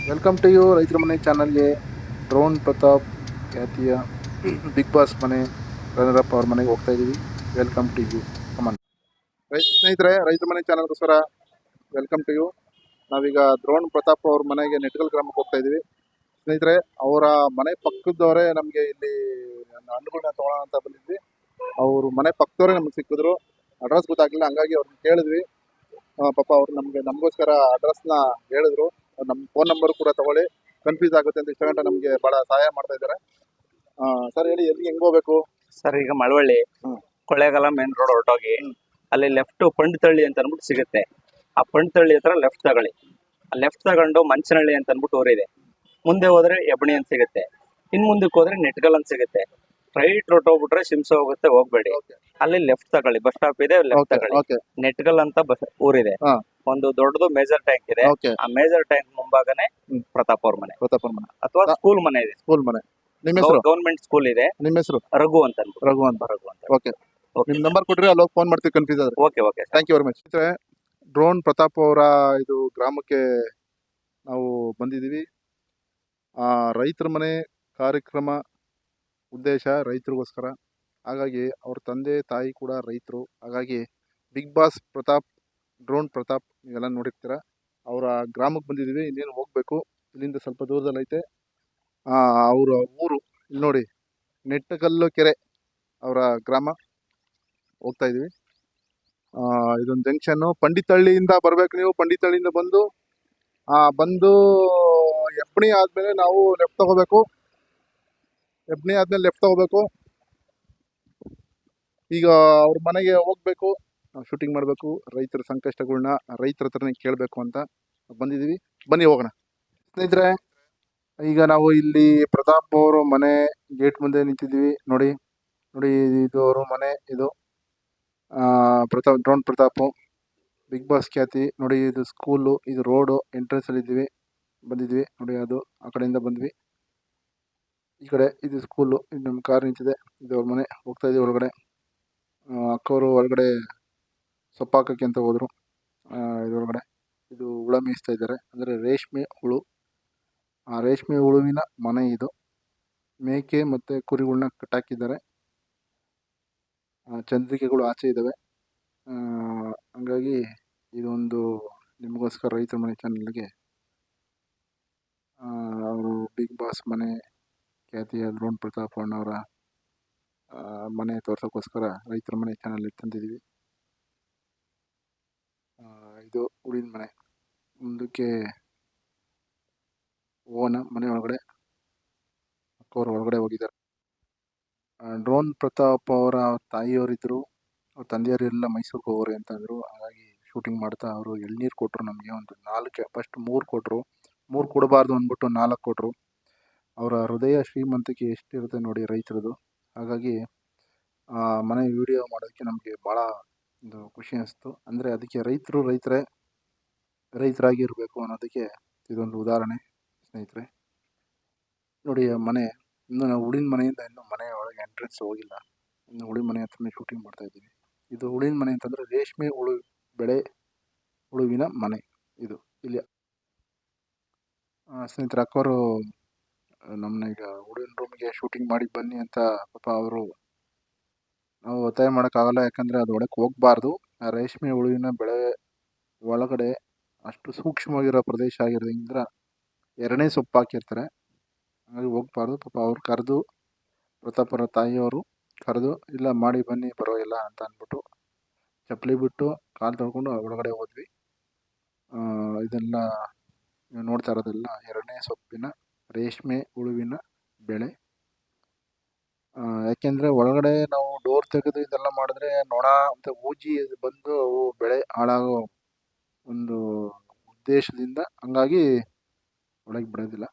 Welcome to you ರೈತರ ಮನೆ ಚಾನಲ್ಗೆ. ಡ್ರೋನ್ ಪ್ರತಾಪ್ ಖ್ಯಾತಿಯ ಬಿಗ್ ಬಾಸ್ ಮನೆ ರನ್ನರ್ ಅಪ್ ಅವ್ರ ಮನೆಗೆ ಹೋಗ್ತಾ ಇದ್ದೀವಿ. Welcome to you. ಕಮನ್ ಸ್ನೇಹಿತರೆ, ರೈತರ ಮನೆ ಚಾನಲ್ಗೋಸ್ಕರ ವೆಲ್ಕಮ್ ಟು ಯು. ನಾವೀಗ ಡ್ರೋನ್ ಪ್ರತಾಪ್ ಅವ್ರ ಮನೆಗೆ ನೆಟ್ಗಲ್ ಗ್ರಾಮಕ್ಕೆ ಹೋಗ್ತಾ ಇದ್ದೀವಿ. ಸ್ನೇಹಿತರೆ, ಅವರ ಮನೆ ಪಕ್ಕದವರೇ ನಮಗೆ ಇಲ್ಲಿ ಹಣ್ಣುಗಳನ್ನ ತೊಗೊಳ್ಳೋಣ ಅಂತ ಬಂದಿದ್ವಿ. ಅವ್ರ ಮನೆ ಪಕ್ಕದವರೇ ನಮ್ಗೆ ಸಿಕ್ಕಿದ್ರು. ಅಡ್ರೆಸ್ ಗೊತ್ತಾಗಲಿಲ್ಲ, ಹಂಗಾಗಿ ಅವ್ರನ್ನ ಕೇಳಿದ್ವಿ. ಪಾಪ ಅವ್ರು ನಮಗೋಸ್ಕರ ಅಡ್ರೆಸ್ನ ಹೇಳಿದ್ರು. ನಮ್ಮ ಫೋನ್ ನಂಬರ್ ಕೂಡ ತಗೊಳ್ಳಿ, ಕನ್ಫ್ಯೂಸ್ ಆಗುತ್ತೆ ಅಂತ ಇಷ್ಟ ಗಂಟೆ ನಮಗೆ ಭಾಳ ಸಹಾಯ ಮಾಡ್ತಾ ಇದ್ದಾರೆ. ಸರ್ ಹೇಳಿ, ಎಲ್ಲಿ ಹೆಂಗೆ ಹೋಗ್ಬೇಕು? ಸರ್ ಈಗ ಮಳವಳ್ಳಿ ಕೊಳ್ಳೇಗಾಲ ಮೇನ್ ರೋಡ್ ಹೊರಟೋಗಿ ಅಲ್ಲಿ ಲೆಫ್ಟ್ ಪಂಡಿತಳ್ಳಿ ಅಂತ ಅನ್ಬಿಟ್ಟು ಸಿಗುತ್ತೆ. ಆ ಪಂಡಿತಳ್ಳಿ ಹತ್ರ ಲೆಫ್ಟ್ ತಗೊಳ್ಳಿ. ಆ ಲೆಫ್ಟ್ ತಗೊಂಡು ಮಂಚನಹಳ್ಳಿ ಅಂತ ಅನ್ಬಿಟ್ಟು ಊರಿದೆ. ಮುಂದೆ ಹೋದ್ರೆ ಎಬಣಿ ಅಂತ ಸಿಗುತ್ತೆ. ಇನ್ ಮುಂದಕ್ಕೆ ಹೋದ್ರೆ ನೆಟ್ಗಲ್ ಅಂತ ಸಿಗುತ್ತೆ. ರೈಟ್ ರೋಡ್ ಹೋಗ್ಬಿಟ್ರೆ ಶಿಮ್ಸ ಹೋಗುತ್ತೆ, ಹೋಗ್ಬೇಡಿ. ಅಲ್ಲಿ ಲೆಫ್ಟ್ ತಗೊಳ್ಳಿ, ಬಸ್ ಸ್ಟಾಪ್ ಇದೆ, ಲೆಫ್ಟ್ ತಗೊಳ್ಳಿ. ನೆಟ್ಗಲ್ ಅಂತ ಊರಿದೆ. ಒಂದು ದೊಡ್ಡದು ಮೇಜರ್ ಟ್ಯಾಂಕ್ ಇದೆ. ಆ ಮೇಜರ್ ಟ್ಯಾಂಕ್ ಮುಂಭಾಗನೆ ಪ್ರತಾಪ್ ಅವ್ರ ಮನೆ ಅಥವಾ ಸ್ಕೂಲ್ ಮನೆ ಇದೆ. ಸ್ಕೂಲ್ ಮನೆ. ನಿಮ್ಮ ಹೆಸರು? ಗೌರ್ಮೆಂಟ್ ಸ್ಕೂಲ್ ಇದೆ. ನಿಮ್ಮ ಹೆಸರು? ರಘು ಅಂತ ರಘು ಅಂತ. ಓಕೆ, ನಿಮ್ಮ ನಂಬರ್ ಕೊಟ್ರಿ, ಅಲ್ಲಿ ಫೋನ್ ಮಾಡ್ತೀವಿ ಕನ್ಫ್ಯೂಸ್ ಆದ್ರೆ. Okay. Thank you very much. Drone Pratap ಅವರ ಇದು ಗ್ರಾಮಕ್ಕೆ ನಾವು ಬಂದಿದ್ದೀವಿ. ರೈತರ ಮನೆ ಕಾರ್ಯಕ್ರಮ ಉದ್ದೇಶ ರೈತರಿಗೋಸ್ಕರ. ಹಾಗಾಗಿ ಅವ್ರ ತಂದೆ ತಾಯಿ ಕೂಡ ರೈತರು. ಹಾಗಾಗಿ Big Boss Pratap, drone Pratap ನೀವೆಲ್ಲ ನೋಡಿರ್ತೀರ. ಅವರ ಗ್ರಾಮಕ್ಕೆ ಬಂದಿದ್ದೀವಿ. ಇನ್ನೇನು ಹೋಗ್ಬೇಕು, ಇಲ್ಲಿಂದ ಸ್ವಲ್ಪ ದೂರದಲ್ಲಿ ಐತೆ ಅವರ ಊರು. ಇಲ್ಲಿ ನೋಡಿ, ನೆಟ್ಟಕಲ್ಲು ಕೆರೆ ಅವರ ಗ್ರಾಮ. ಹೋಗ್ತಾ ಇದ್ದೀವಿ. ಇದೊಂದು ಜಂಕ್ಷನ್ನು. ಪಂಡಿತಹಳ್ಳಿಯಿಂದ ಬರ್ಬೇಕು ನೀವು. ಪಂಡಿತಹಳ್ಳಿಯಿಂದ ಬಂದು ಎಬ್ಣಿ ಆದಮೇಲೆ ನಾವು ಲೆಫ್ಟ್ ತಗೋಬೇಕು. ಎಬ್ಣಿ ಆದಮೇಲೆ ಲೆಫ್ಟ್ ತಗೋಬೇಕು. ಈಗ ಅವ್ರ ಮನೆಗೆ ಹೋಗ್ಬೇಕು, ಶೂಟಿಂಗ್ ಮಾಡಬೇಕು. ರೈತರ ಸಂಕಷ್ಟಗಳನ್ನ ರೈತರ ಹತ್ರನೇ ಕೇಳಬೇಕು ಅಂತ ಬಂದಿದ್ದೀವಿ. ಬನ್ನಿ ಹೋಗೋಣ. ಸ್ನೇಹಿತರೆ, ಈಗ ನಾವು ಇಲ್ಲಿ ಪ್ರತಾಪ್ ಅವರು ಮನೆ ಗೇಟ್ ಮುಂದೆ ನಿಂತಿದ್ದೀವಿ. ನೋಡಿ, ಇದು ಅವರು ಮನೆ. ಇದು Pratap, drone Pratap, Big Boss ಖ್ಯಾತಿ. ನೋಡಿ, ಇದು ಸ್ಕೂಲು, ಇದು ರೋಡು, ಎಂಟ್ರೆನ್ಸ್ ಅಲ್ಲಿ ಬಂದಿದ್ವಿ. ನೋಡಿ, ಅದು ಆ ಕಡೆಯಿಂದ ಬಂದ್ವಿ. ಈ ಕಡೆ ಇದು ಸ್ಕೂಲು. ಇದು ನಮ್ಮ ಕಾರ್ ನಿಂತಿದೆ. ಇದು ಅವ್ರ ಮನೆ. ಹೋಗ್ತಾ ಇದೀವಿ ಒಳಗಡೆ. ಅಕ್ಕವರು ಒಳಗಡೆ ಸೊಪ್ಪು ಹಾಕಕ್ಕೆ ಅಂತ ಹೋದ್ರು. ಇದರೊಳಗಡೆ ಇದು ಹುಳ ಮೇಯಿಸ್ತಾ ಇದ್ದಾರೆ, ಅಂದರೆ ರೇಷ್ಮೆ ಹುಳು. ಆ ರೇಷ್ಮೆ ಹುಳುವಿನ ಮನೆ ಇದು. ಮೇಕೆ ಮತ್ತು ಕುರಿಗಳನ್ನ ಕಟ್ಟಾಕಿದ್ದಾರೆ. ಚಂದ್ರಿಕೆಗಳು ಆಚೆ ಇದ್ದಾವೆ. ಹಂಗಾಗಿ ಇದೊಂದು ನಿಮಗೋಸ್ಕರ ರೈತರ ಮನೆ ಚಾನಲ್ಗೆ ಅವರು ಬಿಗ್ ಬಾಸ್ ಮನೆ ಖ್ಯಾತಿಯ ಡ್ರೋನ್ ಪ್ರತಾಪ್ ಅಣ್ಣವರ ಮನೆ ತೋರ್ಸೋಕ್ಕೋಸ್ಕರ ರೈತರ ಮನೆ ಚಾನಲ್ ತಂದಿದ್ದೀವಿ. ಇದು ಹುಳಿನ ಮನೆ. ಮುಂದಕ್ಕೆ ಓನ ಮನೆ ಒಳಗಡೆ ಅಕ್ಕವರು ಒಳಗಡೆ ಹೋಗಿದ್ದಾರೆ. ಡ್ರೋನ್ ಪ್ರತಾಪ್ ಅವರ ತಾಯಿಯವರಿದ್ದರು. ಅವ್ರ ತಂದೆಯವರೆಲ್ಲ ಮೈಸೂರಿಗೆ ಹೋಗೋರೆ ಅಂತಂದರು. ಹಾಗಾಗಿ ಶೂಟಿಂಗ್ ಮಾಡ್ತಾ ಅವರು ಎಳ್ನೀರು ಕೊಟ್ಟರು ನಮಗೆ. ಒಂದು 4, ಫಸ್ಟ್ 3 ಕೊಟ್ಟರು. 3 ಕೊಡಬಾರ್ದು ಅಂದ್ಬಿಟ್ಟು 4 ಕೊಟ್ಟರು. ಅವರ ಹೃದಯ ಶ್ರೀಮಂತಿಕೆ ಎಷ್ಟಿರುತ್ತೆ ನೋಡಿ ರೈತರದು. ಹಾಗಾಗಿ ಮನೆ ವಿಡಿಯೋ ಮಾಡೋದಕ್ಕೆ ನಮಗೆ ಭಾಳ ಒಂದು ಖುಷಿ ಅನಿಸ್ತು. ಅಂದರೆ ಅದಕ್ಕೆ ರೈತರಾಗಿ ಇರಬೇಕು ಅನ್ನೋದಕ್ಕೆ ಇದೊಂದು ಉದಾಹರಣೆ. ಸ್ನೇಹಿತರೆ ನೋಡಿ, ಮನೆ ಇನ್ನೂ ನಾವು ಹುಳಿನ ಮನೆಯಿಂದ ಇನ್ನೂ ಮನೆ ಒಳಗೆ ಎಂಟ್ರೆನ್ಸ್ ಹೋಗಿಲ್ಲ. ಇನ್ನು ಹುಳಿನ ಮನೆ ಹತ್ರನೇ ಶೂಟಿಂಗ್ ಮಾಡ್ತಾ ಇದ್ದೀವಿ. ಇದು ಹುಳಿನ ಮನೆ ಅಂತಂದರೆ ರೇಷ್ಮೆ ಹುಳುವಿನ ಮನೆ ಇದು ಇಲ್ಲಿ. ಸ್ನೇಹಿತರೆ, ಅಕ್ಕವರು ನಮ್ಮನ್ನ ಈಗ ಹುಡುಗನ ರೂಮ್ಗೆ ಶೂಟಿಂಗ್ ಮಾಡಿ ಬನ್ನಿ ಅಂತ ಪಾಪ ಅವರು, ನಾವು ಒತ್ತಾಯ ಮಾಡೋಕ್ಕಾಗಲ್ಲ, ಯಾಕಂದರೆ ಅದು ಒಳಕ್ಕೆ ಹೋಗಬಾರ್ದು. ಆ ರೇಷ್ಮೆ ಹುಳುವಿನ ಬೆಳೆ ಒಳಗಡೆ ಅಷ್ಟು ಸೂಕ್ಷ್ಮವಾಗಿರೋ ಪ್ರದೇಶ ಆಗಿರೋದ್ರಿಂದ ಎರಡನೇ ಸೊಪ್ಪು ಹಾಕಿರ್ತಾರೆ. ಹಾಗಾಗಿ ಹೋಗ್ಬಾರ್ದು. ಪಾಪ ಅವ್ರು ಕರೆದು, ಪ್ರತಾಪರ ತಾಯಿಯವರು ಕರೆದು, ಇಲ್ಲ ಮಾಡಿ ಬನ್ನಿ ಪರವಾಗಿಲ್ಲ ಅಂತ ಅಂದ್ಬಿಟ್ಟು ಚಪ್ಪಲಿ ಬಿಟ್ಟು ಕಾಲು ತೊಳ್ಕೊಂಡು ಒಳಗಡೆ ಹೋದ್ವಿ. ಇದೆಲ್ಲ ನೀವು ನೋಡ್ತಾ ಇರೋದೆಲ್ಲ ಎರಡನೇ ಸೊಪ್ಪಿನ ರೇಷ್ಮೆ ಹುಳುವಿನ ಬೆಳೆ. ಯಾಕೆಂದರೆ ಒಳಗಡೆ ನಾವು ಡೋರ್ ತೆಗೆದು ಇದೆಲ್ಲ ಮಾಡಿದ್ರೆ ನೊಣ ಮತ್ತು ಊಜಿ ಬಂದು ಅವು ಬೆಳೆ ಹಾಳಾಗೋ ಒಂದು ಉದ್ದೇಶದಿಂದ ಹಂಗಾಗಿ ಒಳಗೆ ಬಿಡೋದಿಲ್ಲ.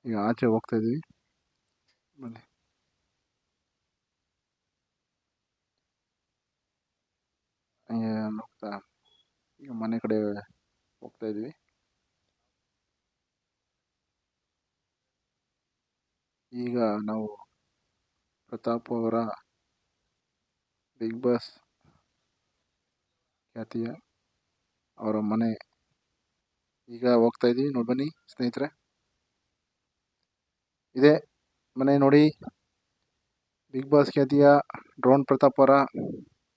ಈಗ ಆಚೆ ಹೋಗ್ತಾ ಇದ್ದೀವಿ. ಬನ್ನಿ. ಹಂಗೆ ಹೋಗ್ತಾ ಈಗ ಮನೆ ಕಡೆ ಹೋಗ್ತಾ ಇದ್ವಿ. ಈಗ ನಾವು ಪ್ರತಾಪ್ ಅವರ ಬಿಗ್ ಬಾಸ್ ಖ್ಯಾತಿಯ ಅವರ ಮನೆ ಈಗ ಹೋಗ್ತಾ ಇದೀವಿ ನೋಡಿ ಬನ್ನಿ ಸ್ನೇಹಿತರೆ. ಇದೇ ಮನೆ ನೋಡಿ, ಬಿಗ್ ಬಾಸ್ ಖ್ಯಾತಿಯ ಡ್ರೋನ್ ಪ್ರತಾಪ್ ಅವರ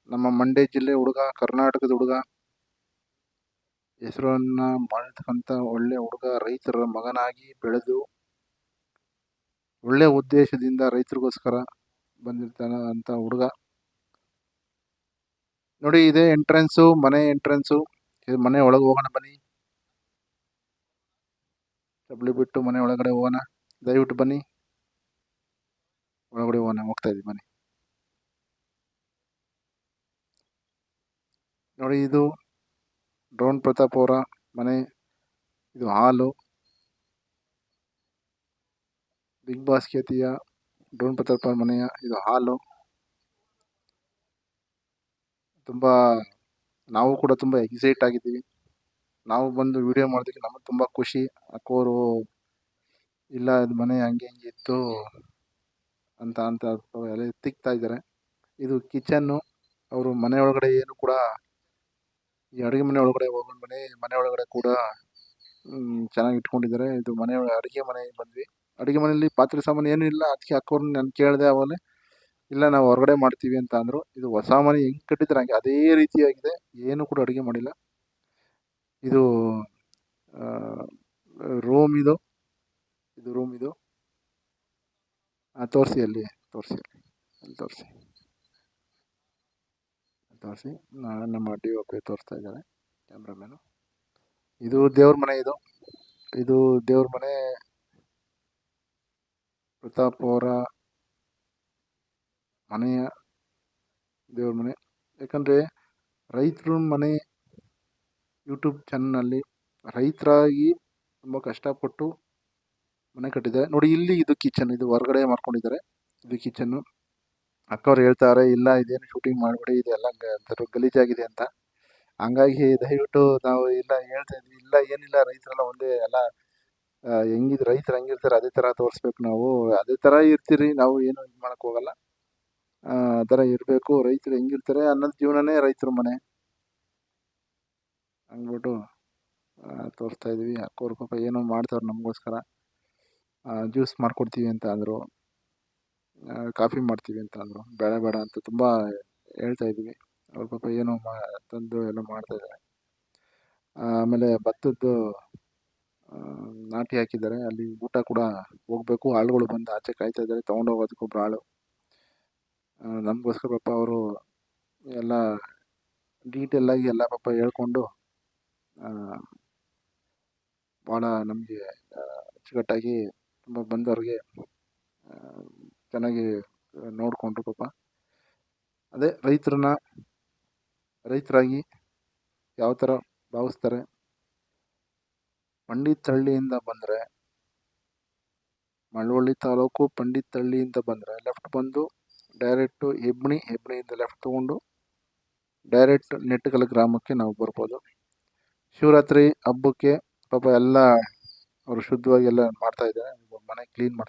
ನಮ್ಮ ಮಂಡ್ಯ ಜಿಲ್ಲೆ ಹುಡುಗ, ಕರ್ನಾಟಕದ ಹುಡುಗ, ಹೆಸರನ್ನ ಮಾಡಿರ್ತಕ್ಕಂಥ ಒಳ್ಳೆ ಹುಡುಗ, ರೈತರ ಮಗನಾಗಿ ಬೆಳೆದು ಒಳ್ಳೆ ಉದ್ದೇಶದಿಂದ ರೈತರಿಗೋಸ್ಕರ ಬಂದಿರ್ತಾನ ಅಂತ ಹುಡುಗ ನೋಡಿ. ಇದೇ ಎಂಟ್ರೆನ್ಸು, ಮನೆ ಎಂಟ್ರೆನ್ಸು. ಇದು ಮನೆ ಒಳಗೆ ಹೋಗೋಣ ಬನ್ನಿ. ಚಪ್ಪಲಿ ಬಿಟ್ಟು ಮನೆ ಒಳಗಡೆ ಹೋಗೋಣ, ದಯವಿಟ್ಟು ಬನ್ನಿ. ಒಳಗಡೆ ಹೋಗೋಣ, ಹೋಗ್ತಾ ಇದೀವಿ ಬನ್ನಿ. ನೋಡಿ, ಇದು ಡ್ರೋನ್ ಪ್ರತಾಪ್ ಅವರ ಮನೆ. ಇದು ಹಾಲು. ಬಿಗ್ ಬಾಸ್ ಖ್ಯಾತಿಯ ಡ್ರೋನ್ ಪ್ರತಾಪ್ ಅವರ ಮನೆಯ ಇದು ಹಾಲು. ತುಂಬಾ ನಾವು ಕೂಡ ತುಂಬಾ ಎಕ್ಸೈಟ್ ಆಗಿದ್ದೀವಿ. ನಾವು ಬಂದು ವಿಡಿಯೋ ಮಾಡೋದಕ್ಕೆ ನಮಗೆ ತುಂಬಾ ಖುಷಿ. ಅಕ್ಕೋರು ಇಲ್ಲ ಇದು ಮನೆ ಹಂಗೆ ಹಿಂಗೆ ಇತ್ತು ಅಂತ ಅಂತ ಎಲ್ಲ ತಿಕ್ತಾ ಇದ್ದಾರೆ. ಇದು ಕಿಚನ್ನು. ಅವರು ಮನೆ ಒಳಗಡೆ ಏನು ಕೂಡ, ಈ ಅಡುಗೆ ಮನೆ ಒಳಗಡೆ ಹೋಗೋಣ ಮನೆ ಒಳಗಡೆ ಕೂಡ ಚೆನ್ನಾಗಿ ಇಟ್ಕೊಂಡಿದ್ದಾರೆ. ಇದು ಮನೆ ಅಡುಗೆ ಮನೆಗೆ ಬಂದ್ವಿ. ಅಡುಗೆ ಮನೆಯಲ್ಲಿ ಪಾತ್ರೆ ಸಾಮಾನು ಏನೂ ಇಲ್ಲ. ಅದಕ್ಕೆ ಅಕ್ಕೋರ್ನ ನಾನು ಕೇಳಿದೆ ಆಮೇಲೆ, ಇಲ್ಲ ನಾವು ಹೊರಗಡೆ ಮಾಡ್ತೀವಿ ಅಂತ ಅಂದರು. ಇದು ಹೊಸ ಮನೆ ಹೆಂಗೆ ಕಟ್ಟಿದ್ರೆ ಹಂಗೆ ಅದೇ ರೀತಿಯಾಗಿದೆ, ಏನು ಕೂಡ ಅಡುಗೆ ಮಾಡಿಲ್ಲ. ಇದು ರೂಮ್ ಇದು ರೂಮ್ ಇದು. ತೋರಿಸಿ ಅಲ್ಲಿ, ತೋರಿಸಿ ಅಲ್ಲಿ ತೋರಿಸಿ ತೋರಿಸಿ. ನಮ್ಮ DOP ತೋರಿಸ್ತಾ ಇದ್ದಾರೆ, ಕ್ಯಾಮ್ರಾಮ್ಯಾನು. ಇದು ದೇವ್ರ ಮನೆ. ಇದು ದೇವ್ರ ಮನೆ, ಪ್ರತಾಪ್ ಅವರ ಮನೆಯ ದೇವ್ರ ಮನೆ. ಯಾಕಂದರೆ ರೈತರ ಮನೆ ಯೂಟ್ಯೂಬ್ ಚಾನಲ್ನಲ್ಲಿ ರೈತರಾಗಿ ತುಂಬ ಕಷ್ಟಪಟ್ಟು ಮನೆ ಕಟ್ಟಿದ್ದಾರೆ ನೋಡಿ. ಇಲ್ಲಿ ಇದು ಕಿಚನ್, ಇದು ಹೊರಗಡೆ ಮಾಡ್ಕೊಂಡಿದ್ದಾರೆ. ಇದು ಕಿಚನ್ನು. ಅಕ್ಕವ್ರು ಹೇಳ್ತಾರೆ, ಇಲ್ಲ ಇದೇನು ಶೂಟಿಂಗ್ ಮಾಡಬೇಡಿ, ಇದೆಲ್ಲ ಗಲೀಜಾಗಿದೆ ಅಂತ. ಹಂಗಾಗಿ ದಯವಿಟ್ಟು ನಾವು ಇಲ್ಲ ಹೇಳ್ತಾ ಇದ್ವಿ, ಇಲ್ಲ ಏನಿಲ್ಲ, ರೈತರೆಲ್ಲ ಒಂದೇ ಎಲ್ಲ, ಹೆಂಗಿದ್ರು ರೈತರು ಹೆಂಗಿರ್ತಾರೆ ಅದೇ ಥರ ತೋರಿಸ್ಬೇಕು ನಾವು. ಅದೇ ಥರ ಇರ್ತೀರಿ ನಾವು, ಏನು ಇದು ಮಾಡೋಕ್ಕೆ ಹೋಗಲ್ಲ. ಆ ಥರ ಇರಬೇಕು. ರೈತರು ಹೆಂಗಿರ್ತಾರೆ ಅನ್ನೋದು ಜೀವನನೇ ರೈತರ ಮನೆ ಅಂದ್ಬಿಟ್ಟು ತೋರಿಸ್ತಾ ಇದ್ವಿ. ಅಕ್ಕೋರು ಪಾಪ ಏನೋ ಮಾಡ್ತಾರೆ ನಮಗೋಸ್ಕರ. ಜ್ಯೂಸ್ ಮಾಡ್ಕೊಡ್ತೀವಿ ಅಂತ ಅಂದರು, ಕಾಫಿ ಮಾಡ್ತೀವಿ ಅಂತ ಅಂದರು. ಬೇಡ ಬೇಡ ಅಂತ ತುಂಬ ಹೇಳ್ತಾ ಇದ್ವಿ. ಅವ್ರ ಪಾಪ ಏನೋ ತಂದು ಎಲ್ಲ ಮಾಡ್ತಾಯಿದ್ದಾರೆ. ಆಮೇಲೆ ಭತ್ತದ್ದು ನಾಟಿ ಹಾಕಿದ್ದಾರೆ. ಅಲ್ಲಿ ಊಟ ಕೂಡ ಹೋಗಬೇಕು. ಆಳುಗಳು ಬಂದು ಆಚೆ ಕಾಯ್ತಾ ಇದ್ದಾರೆ, ತೊಗೊಂಡೋಗೋದಕ್ಕೊಬ್ರು ಆಳು. ನಮಗೋಸ್ಕರ ಪಾಪ ಅವರು ಎಲ್ಲ ಡೀಟೇಲಾಗಿ ಎಲ್ಲ ಪಾಪ ಹೇಳ್ಕೊಂಡು ಭಾಳ ನಮಗೆ ಅಚ್ಚುಕಟ್ಟಾಗಿ ತುಂಬ ಬಂದವ್ರಿಗೆ ಚೆನ್ನಾಗಿ ನೋಡಿಕೊಂಡ್ರು ಪಾಪ. ಅದೇ ರೈತರಾಗಿ ಯಾವ ಥರ ಭಾವಿಸ್ತಾರೆ. ಪಂಡಿತಹಳ್ಳಿಯಿಂದ ಬಂದರೆ, ಮಳವಳ್ಳಿ ತಾಲೂಕು ಪಂಡಿತಹಳ್ಳಿಯಿಂದ ಬಂದರೆ ಲೆಫ್ಟ್ ಬಂದು ಡೈರೆಕ್ಟು ಹೆಬ್ಣಿಯಿಂದ ಲೆಫ್ಟ್ ತೊಗೊಂಡು ಡೈರೆಕ್ಟ್ ನೆಟ್ಟಗಲ್ ಗ್ರಾಮಕ್ಕೆ ನಾವು ಬರ್ಬೋದು. ಶಿವರಾತ್ರಿ ಹಬ್ಬಕ್ಕೆ ಪಾಪ ಎಲ್ಲ ಅವರು ಶುದ್ಧವಾಗಿ ಎಲ್ಲ ಮಾಡ್ತಾಯಿದ್ದಾರೆ. ಮನೆ ಕ್ಲೀನ್ ಮಾಡ್ತಾರೆ.